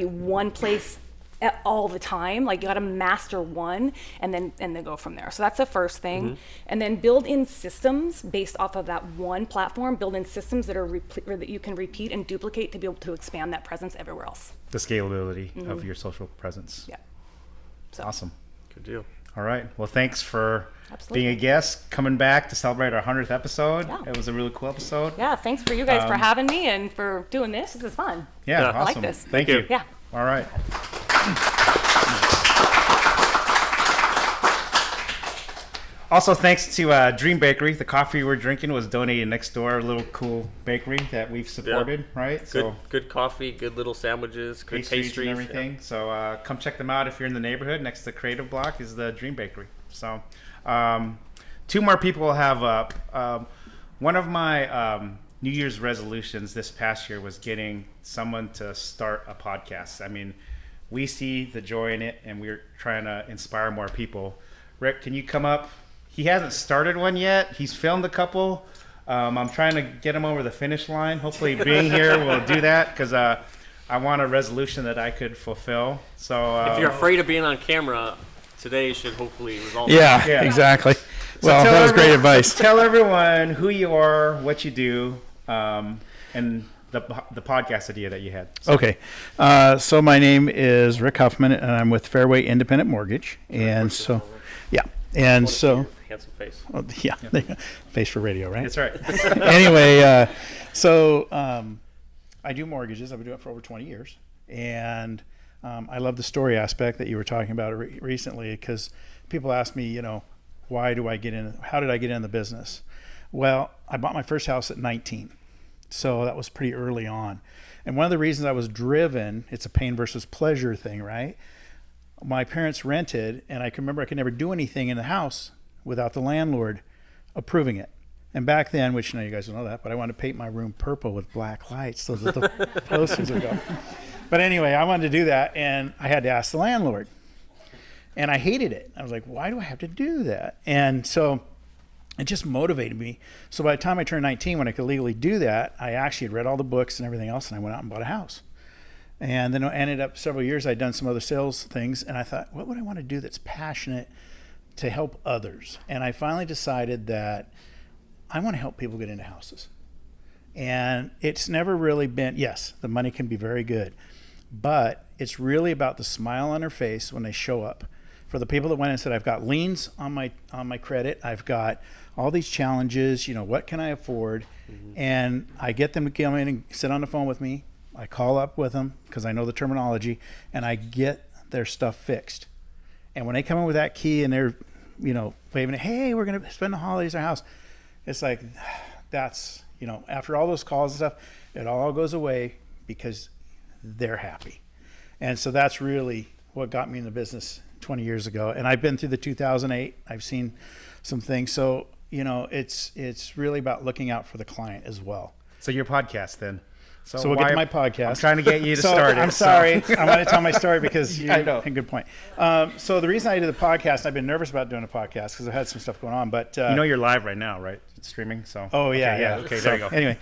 one place all the time. Like you got to master one and then go from there. So that's the first thing. And then build in systems based off of that one platform. Build in systems that are that you can repeat and duplicate to be able to expand that presence everywhere else. The scalability of your social presence. Yeah. So. Awesome. Good deal. All right. Well, thanks for Absolutely. being a guest, coming back to celebrate our 100th episode. Yeah. It was a really cool episode. Yeah. Thanks for you guys for having me and for doing this. This is fun. Yeah. Yeah. Awesome. I like this. Thank you. Yeah. All right. Also, thanks to Dream Bakery. The coffee we're drinking was donated next door, a little cool bakery that we've supported, right? Good coffee, good little sandwiches, good pastries and everything. Yeah. So come check them out if you're in the neighborhood. Next to Creative Block is the Dream Bakery. So two more people will have one of my New Year's resolutions this past year was getting someone to start a podcast. I mean, we see the joy in it, and we're trying to inspire more people. Rick, can you come up? He hasn't started one yet. He's filmed a couple. I'm trying to get him over the finish line. Hopefully being here will do that, because I want a resolution that I could fulfill. So if you're afraid of being on camera, today should hopefully resolve yeah, that. Exactly. So well, that was great advice. Tell everyone who you are, what you do, and the podcast idea that you had. So. Okay. So my name is Rick Huffman, and I'm with Fairway Independent Mortgage. And so, yeah. And so, handsome face. oh, yeah, face for radio, right? That's right. Anyway, so I do mortgages. I've been doing it for over 20 years. And I love the story aspect that you were talking about recently, because people ask me, you know, how did I get in the business? Well, I bought my first house at 19. So that was pretty early on. And one of the reasons I was driven, it's a pain versus pleasure thing, right? My parents rented, and I can remember I could never do anything in the house without the landlord approving it. And back then, which now you guys don't know that, but I wanted to paint my room purple with black lights so that the posters would go. But anyway, I wanted to do that, and I had to ask the landlord. And I hated it. I was like, why do I have to do that? And so it just motivated me. So by the time I turned 19, when I could legally do that, I actually had read all the books and everything else, and I went out and bought a house. And then it ended up several years, I'd done some other sales things, and I thought, what would I want to do that's passionate to help others? And I finally decided that I want to help people get into houses. And it's never really been, yes, the money can be very good, but it's really about the smile on their face when they show up. For the people that went and said, I've got liens on my credit, I've got all these challenges, you know, what can I afford? And I get them to come in and sit on the phone with me. I call up with them because I know the terminology, and I get their stuff fixed. And when they come in with that key and they're, you know, waving it, hey, we're going to spend the holidays at our house. It's like, that's, you know, after all those calls and stuff, it all goes away because they're happy. And so that's really what got me in the business 20 years ago. And I've been through the 2008. I've seen some things. So, you know, it's really about looking out for the client as well. So your podcast then. So we'll get to my podcast. I'm trying to get you to start it. I'm sorry. I want to tell my story because I know. Good point. So the reason I did the podcast, I've been nervous about doing a podcast because I've had some stuff going on. But you know you're live right now, right? It's streaming. So. Oh yeah, okay, yeah. Okay, so, there you go. Anyway,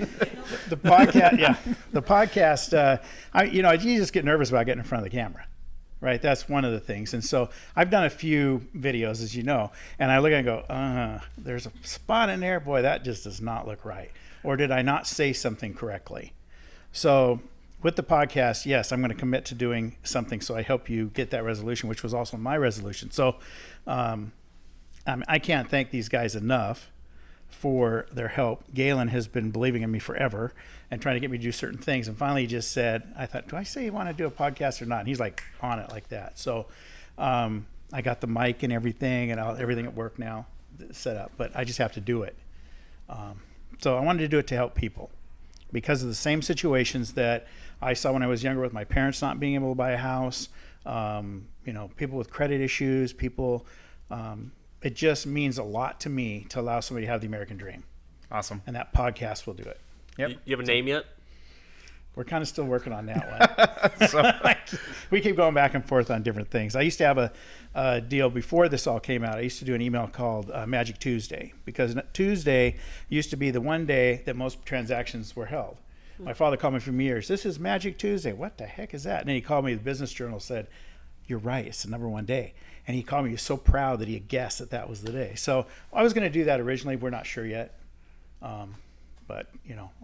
the podcast, the podcast. You just get nervous about getting in front of the camera, right? That's one of the things. And so I've done a few videos, as you know, and I look at it and go, there's a spot in there, boy, that just does not look right. Or did I not say something correctly? So with the podcast, yes, I'm going to commit to doing something so I help you get that resolution, which was also my resolution. So I can't thank these guys enough for their help. Galan has been believing in me forever and trying to get me to do certain things. And finally he just said, I thought, do I say you want to do a podcast or not? And he's like on it like that. So I got the mic and everything and everything at work now set up, but I just have to do it. So I wanted to do it to help people, because of the same situations that I saw when I was younger with my parents not being able to buy a house, people with credit issues, it just means a lot to me to allow somebody to have the American dream. Awesome. And that podcast will do it. Yep. You have a name yet? We're kind of still working on that one. We keep going back and forth on different things. I used to have a deal before this all came out. I used to do an email called Magic Tuesday, because Tuesday used to be the one day that most transactions were held. My father called me for years. This is Magic Tuesday. What the heck is that? And then he called me. The Business Journal said, "You're right. It's the #1 day." And he called me. He was so proud that he had guessed that that was the day. So I was going to do that originally. We're not sure yet. But,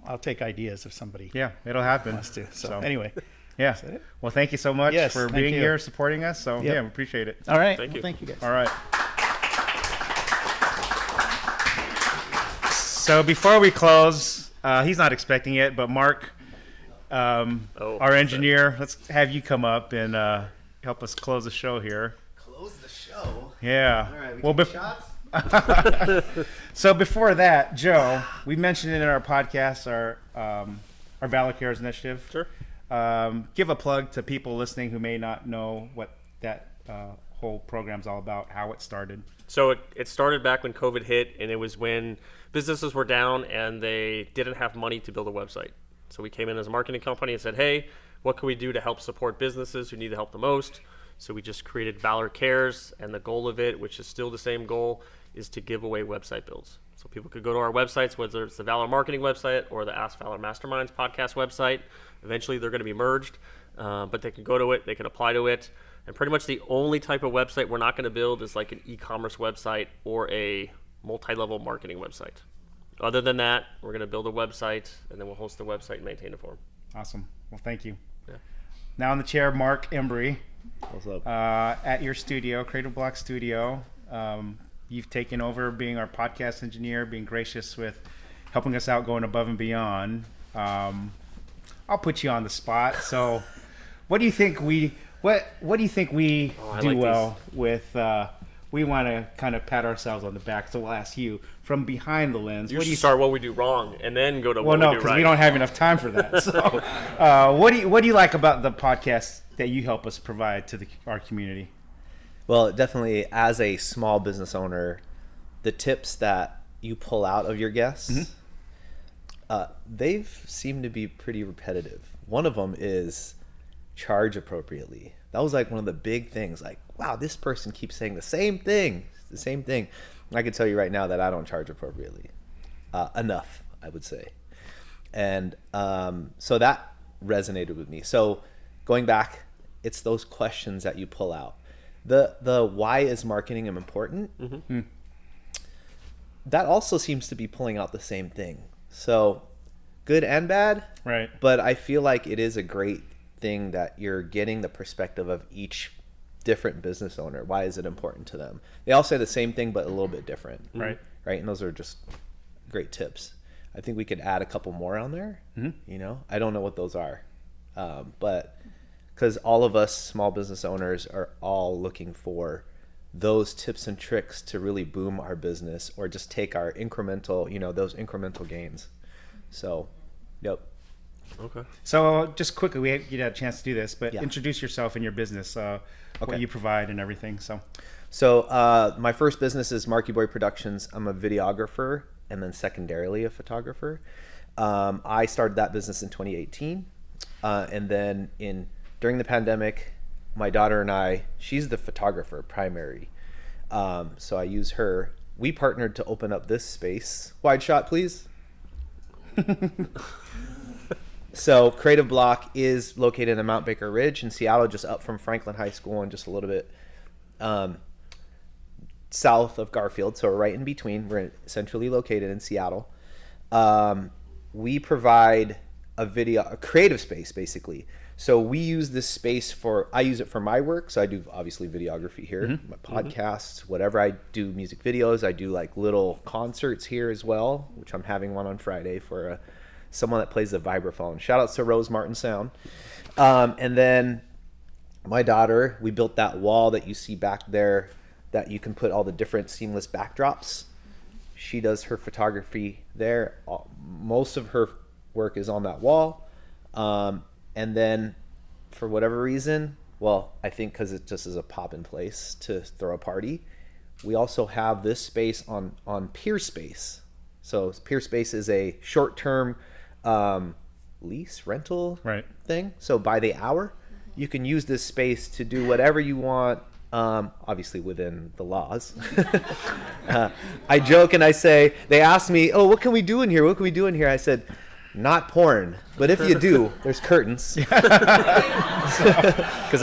I'll take ideas if somebody Yeah, it'll happen. wants to. So anyway. Yeah. Is that it? Well, thank you so much Yes, for thank being you. here, supporting us. So, Yep. yeah, we appreciate it. All right. Thank you. Thank you, guys. All right. So before we close, he's not expecting it, but Mark, our engineer, let's have you come up and help us close the show here. Close the show. Yeah. All right, we Well, taking shots? So before that, Joe, we mentioned it in our podcast, our Valor Cares initiative. Sure. Give a plug to people listening who may not know what that whole program's all about, how it started. So it started back when COVID hit, and it was when businesses were down and they didn't have money to build a website. So we came in as a marketing company and said, hey, what can we do to help support businesses who need the help the most? So we just created Valor Cares, and the goal of it, which is still the same goal, is to give away website builds. So people could go to our websites, whether it's the Valor Marketing website or the Ask Valor Masterminds podcast website. Eventually they're going to be merged, but they can go to it, they can apply to it. And pretty much the only type of website we're not going to build is like an e-commerce website or a multi-level marketing website. Other than that, we're going to build a website, and then we'll host the website and maintain it for them. Awesome. Well, thank you. Yeah. Now in the chair, Mark Embry, What's up? at your studio, Creative Block Studio. You've taken over being our podcast engineer, being gracious with helping us out, going above and beyond. I'll put you on the spot. So, what do you think we I do like well with? We want to kind of pat ourselves on the back, so we'll ask you from behind the lens. You What do should you start what we do wrong and then go to Well, what no, we do because right. we don't have enough time for that. So, what do you like about the podcast that you help us provide to our community? Well, definitely, as a small business owner, the tips that you pull out of your guests, they've seemed to be pretty repetitive. One of them is charge appropriately. That was like one of the big things. Like, wow, this person keeps saying the same thing. The same thing. I can tell you right now that I don't charge appropriately. Enough, I would say. And so that resonated with me. So going back, it's those questions that you pull out. The why is marketing important? Mm-hmm. That also seems to be pulling out the same thing. So good and bad. Right. But I feel like it is a great thing that you're getting the perspective of each different business owner. Why is it important to them? They all say the same thing, but a little bit different. Right. Right. And those are just great tips. I think we could add a couple more on there. Mm-hmm. I don't know what those are. But because all of us small business owners are all looking for those tips and tricks to really boom our business or just take our incremental, those incremental gains. So, yep. Okay. So just quickly, you had a chance to do this, but Yeah. introduce yourself and your business, what Okay. you provide and everything. So my first business is Marky Boy Productions. I'm a videographer and then secondarily a photographer. I started that business in 2018. And then during the pandemic, my daughter and I, she's the photographer primary. So I use her. We partnered to open up this space. Wide shot, please. So Creative Block is located in Mount Baker Ridge in Seattle, just up from Franklin High School and just a little bit south of Garfield. So we're right in between. We're centrally located in Seattle. We provide a creative space, basically. So we use this space I use it for my work. So I do obviously videography here, my podcasts, whatever. I do music videos. I do like little concerts here as well, which I'm having one on Friday for someone that plays the vibraphone. Shout out to Rose Martin Sound. And then my daughter, we built that wall that you see back there that you can put all the different seamless backdrops. She does her photography there. Most of her work is on that wall. And then for whatever reason, well, I think because it just is a pop in place to throw a party, we also have this space on Peerspace. So Peerspace is a short-term lease rental thing. So by the hour, you can use this space to do whatever you want, obviously within the laws. I joke and I say, they ask me, oh, what can we do in here? What can we do in here? I said, Not porn, but if you do, there's curtains. 'Cause